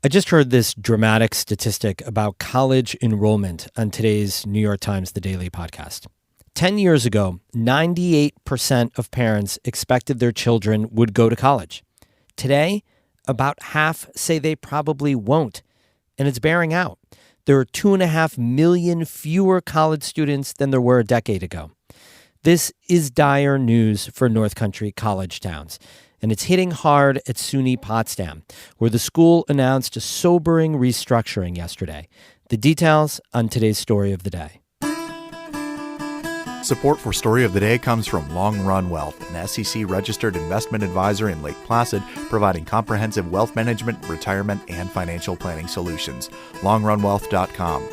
I just heard this dramatic statistic about college enrollment on today's New York Times The Daily podcast. 10 years ago, 98% of parents expected their children would go to college. Today, about half say they probably won't, and it's bearing out. There are 2.5 million fewer college students than there were a decade ago. This is dire news for North Country college towns, and it's hitting hard at SUNY Potsdam, where the school announced a sobering restructuring yesterday. The details on today's Story of the Day. Support for Story of the Day comes from Long Run Wealth, an SEC-registered investment advisor in Lake Placid, providing comprehensive wealth management, retirement, and financial planning solutions. LongRunWealth.com.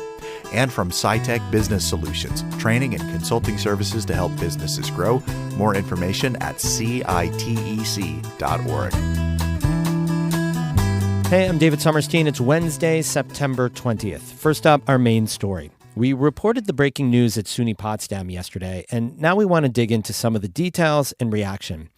And from SciTech Business Solutions, training and consulting services to help businesses grow. More information at citec.org. Hey, I'm David Sommerstein. It's Wednesday, September 20th. First up, our main story. We reported the breaking news at SUNY Potsdam yesterday, and now we want to dig into some of the details and reaction.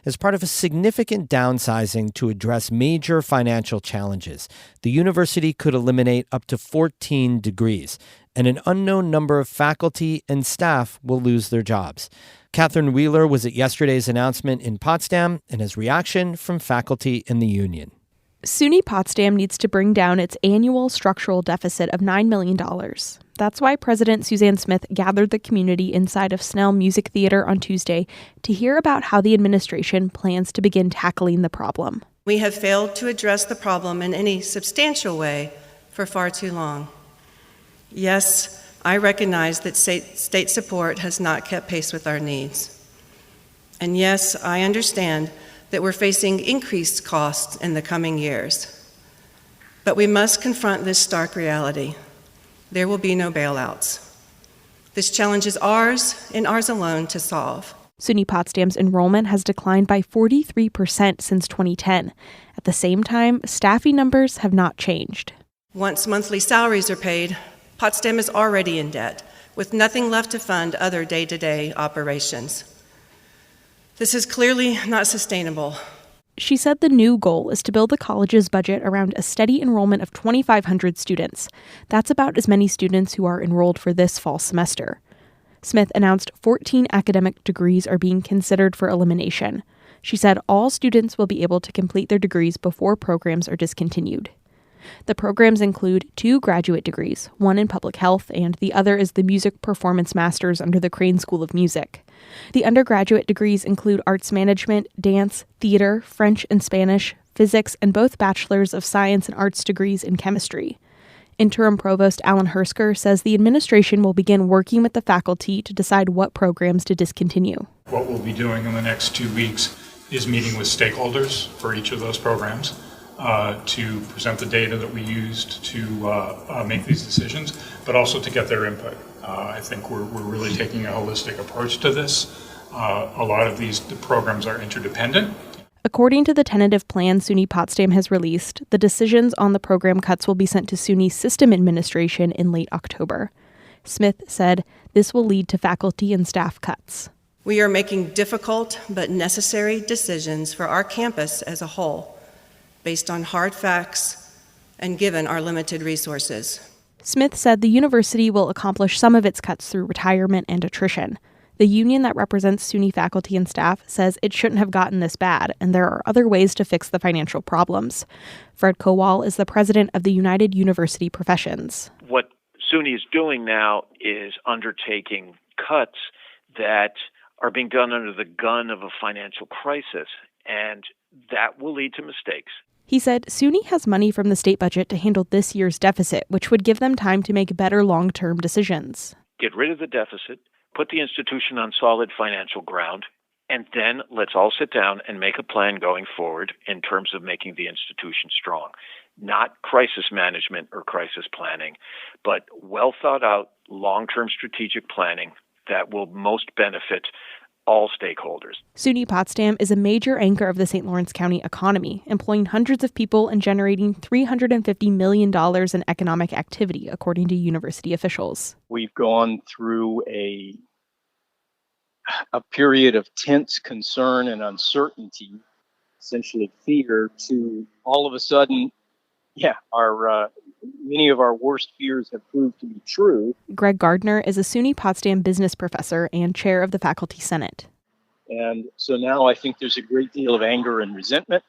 As part of a significant downsizing to address major financial challenges, the university could eliminate up to 14 degrees, and an unknown number of faculty and staff will lose their jobs. Catherine Wheeler was at yesterday's announcement in Potsdam and has reaction from faculty and the union. SUNY Potsdam needs to bring down its annual structural deficit of $9 million. That's why President Suzanne Smith gathered the community inside of Snell Music Theater on Tuesday to hear about how the administration plans to begin tackling the problem. We have failed to address the problem in any substantial way for far too long. Yes, I recognize that state support has not kept pace with our needs. And yes, I understand that we're facing increased costs in the coming years. But we must confront this stark reality. There will be no bailouts. This challenge is ours and ours alone to solve. SUNY Potsdam's enrollment has declined by 43% since 2010. At the same time, staffing numbers have not changed. Once monthly salaries are paid, Potsdam is already in debt, with nothing left to fund other day-to-day operations. This is clearly not sustainable. She said the new goal is to build the college's budget around a steady enrollment of 2,500 students. That's about as many students who are enrolled for this fall semester. Smith announced 14 academic degrees are being considered for elimination. She said all students will be able to complete their degrees before programs are discontinued. The programs include 2 graduate degrees, one in public health, and the other is the Music Performance Masters under the Crane School of Music. The undergraduate degrees include arts management, dance, theater, French and Spanish, physics, and both Bachelor's of Science and Arts degrees in chemistry. Interim Provost Alan Hersker says the administration will begin working with the faculty to decide what programs to discontinue. What we'll be doing in the next 2 weeks is meeting with stakeholders for each of those programs to present the data that we used to make these decisions, but also to get their input. I think we're really taking a holistic approach to this. A lot of these programs are interdependent. According to the tentative plan SUNY Potsdam has released, the decisions on the program cuts will be sent to SUNY System Administration in late October. Smith said this will lead to faculty and staff cuts. We are making difficult but necessary decisions for our campus as a whole, based on hard facts and given our limited resources. Smith said the university will accomplish some of its cuts through retirement and attrition. The union that represents SUNY faculty and staff says it shouldn't have gotten this bad, and there are other ways to fix the financial problems. Fred Kowal is the president of the United University Professions. What SUNY is doing now is undertaking cuts that are being done under the gun of a financial crisis, and that will lead to mistakes. He said SUNY has money from the state budget to handle this year's deficit, which would give them time to make better long-term decisions. Get rid of the deficit, put the institution on solid financial ground, and then let's all sit down and make a plan going forward in terms of making the institution strong. Not crisis management or crisis planning, but well thought out long-term strategic planning that will most benefit all stakeholders. SUNY Potsdam is a major anchor of the St. Lawrence County economy, employing hundreds of people and generating $350 million in economic activity, according to university officials. We've gone through a period of tense concern and uncertainty, essentially fear, to all of a sudden our many of our worst fears have proved to be true. Greg Gardner is a SUNY Potsdam business professor and chair of the Faculty Senate. And so now I think there's a great deal of anger and resentment.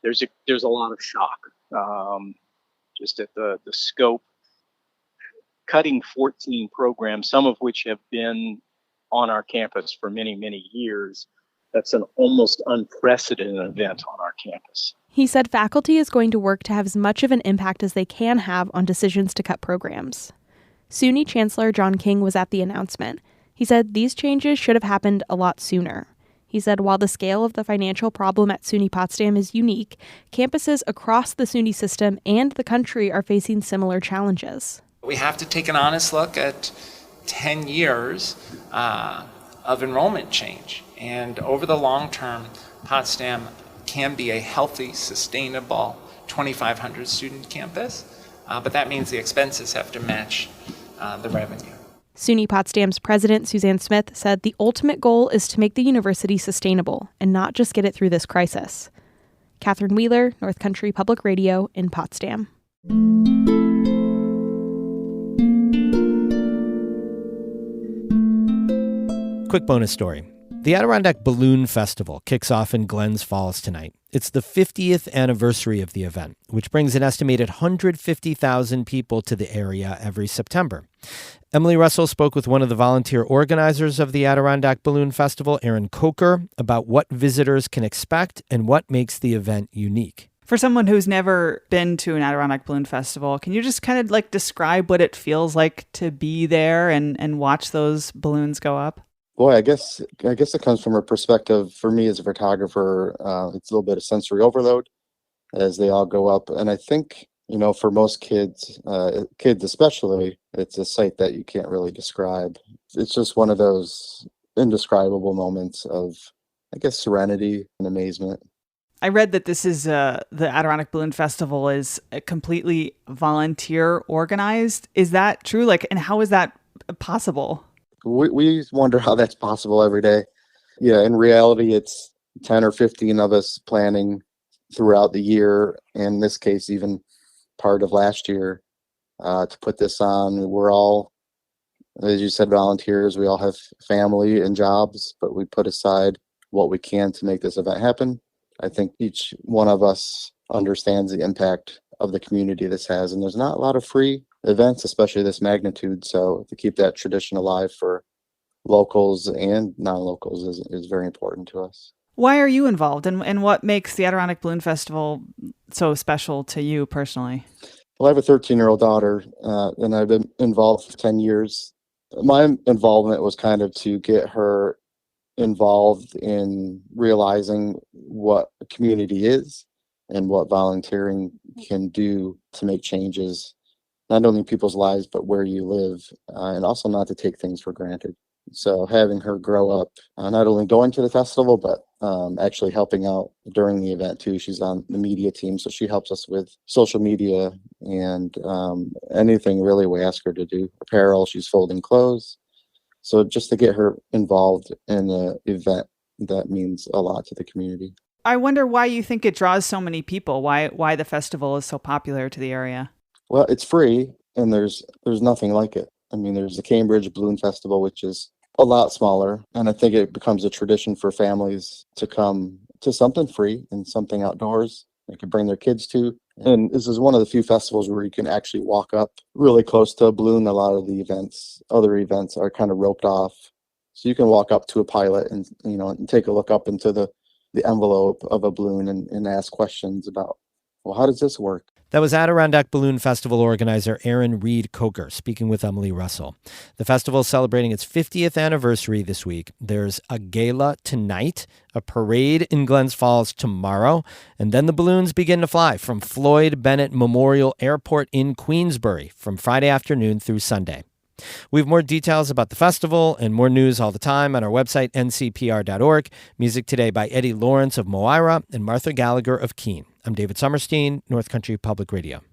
There's a lot of shock, just at the scope. Cutting 14 programs, some of which have been on our campus for many, many years. That's an almost unprecedented event on our campus. He said faculty is going to work to have as much of an impact as they can have on decisions to cut programs. SUNY Chancellor John King was at the announcement. He said these changes should have happened a lot sooner. He said while the scale of the financial problem at SUNY Potsdam is unique, campuses across the SUNY system and the country are facing similar challenges. We have to take an honest look at 10 years of enrollment change. And over the long term, Potsdam can be a healthy, sustainable 2,500 student campus, but that means the expenses have to match the revenue. SUNY Potsdam's president, Suzanne Smith, said the ultimate goal is to make the university sustainable and not just get it through this crisis. Catherine Wheeler, North Country Public Radio in Potsdam. Quick bonus story. The Adirondack Balloon Festival kicks off in Glens Falls tonight. It's the 50th anniversary of the event, which brings an estimated 150,000 people to the area every September. Emily Russell spoke with one of the volunteer organizers of the Adirondack Balloon Festival, Aaron Coker, about what visitors can expect and what makes the event unique. For someone who's never been to an Adirondack Balloon Festival, can you just kind of like describe what it feels like to be there and watch those balloons go up? Boy, I guess it comes from a perspective, for me as a photographer, it's a little bit of sensory overload as they all go up. And I think, for most kids especially, it's a sight that you can't really describe. It's just one of those indescribable moments of, I guess, serenity and amazement. I read that this is the Adirondack Balloon Festival is completely volunteer organized. Is that true? And how is that possible? We wonder how that's possible every day. Yeah, in reality, it's 10 or 15 of us planning throughout the year, in this case, even part of last year, to put this on. We're all, as you said, volunteers. We all have family and jobs, but we put aside what we can to make this event happen. I think each one of us understands the impact of the community this has, and there's not a lot of free events, especially this magnitude. So to keep that tradition alive for locals and non-locals is very important to us. Why are you involved, and what makes the Adirondack Balloon Festival so special to you personally? Well, I have a 13-year-old daughter, and I've been involved for 10 years. My involvement was kind of to get her involved in realizing what a community is and what volunteering can do to make changes, not only in people's lives, but where you live, and also not to take things for granted. So having her grow up, not only going to the festival, but actually helping out during the event too. She's on the media team, so she helps us with social media and anything really we ask her to do. Apparel, she's folding clothes. So just to get her involved in the event, that means a lot to the community. I wonder why you think it draws so many people, why the festival is so popular to the area. Well, it's free, and there's nothing like it. I mean, there's the Cambridge Balloon Festival, which is a lot smaller, and I think it becomes a tradition for families to come to something free and something outdoors they could bring their kids to. And this is one of the few festivals where you can actually walk up really close to a balloon. A lot of the other events are kind of roped off. So you can walk up to a pilot and, and take a look up into the envelope of a balloon and ask questions about, well, how does this work? That was Adirondack Balloon Festival organizer Aaron Reed Coker speaking with Emily Russell. The festival is celebrating its 50th anniversary this week. There's a gala tonight, a parade in Glens Falls tomorrow, and then the balloons begin to fly from Floyd Bennett Memorial Airport in Queensbury from Friday afternoon through Sunday. We have more details about the festival and more news all the time on our website, ncpr.org. Music today by Eddie Lawrence of Moira and Martha Gallagher of Keene. I'm David Summerstein, North Country Public Radio.